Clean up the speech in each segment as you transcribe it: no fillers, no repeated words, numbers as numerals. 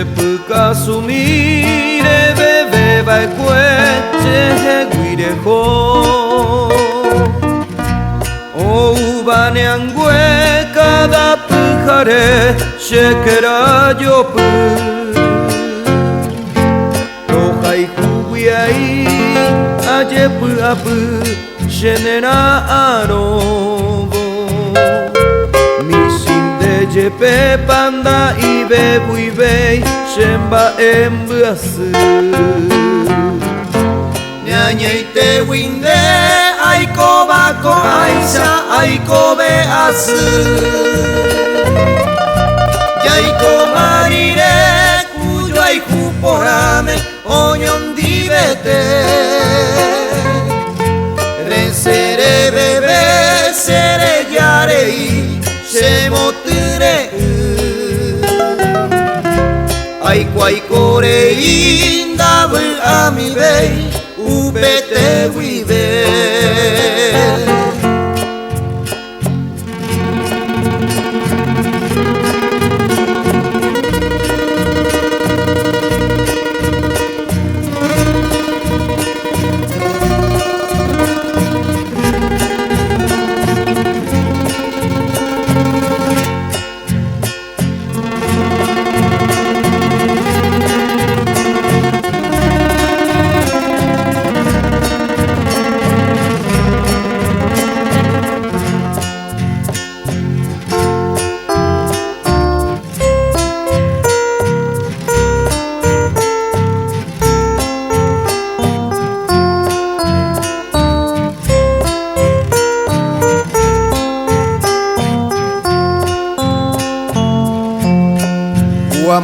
se puka sumire bebe vai kue guire ho o bane angue cada pujare shekera yopu rohai kubiai ajepu apu genera arobo Jepe panda ibe buibei shemba embuasu Nyanyeite winde aiko bako aisha aiko beasu Yaiko marire kuyo aiku porame onyon dibete Resere bebe sere yarei Shemoture Aiko aiko re indabu amibei Upete wibe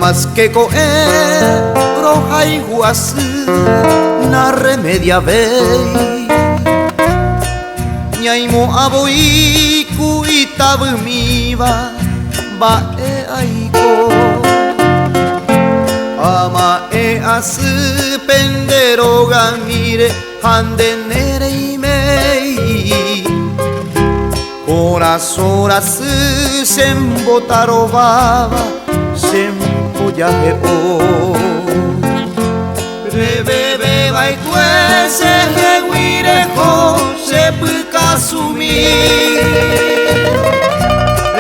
Más que coer roja y guasu na remedia vei Nyaimo aboi kuitabu miwa bae aiko Ama e asu pendero ga mire hande nere imei Corazón asu sembotaro baba Sempoyaje o Rebebe vai tuese heguire ho se puka sumi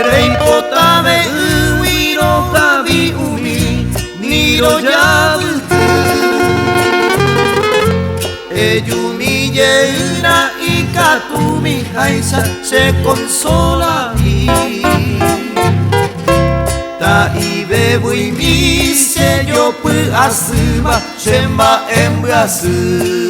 Reipotame uiro tabi umi Niro yabutu Eyumi yeuna ikatumi haisa se consola Ta ibe bui mi se yo pu asuma shemba embrasu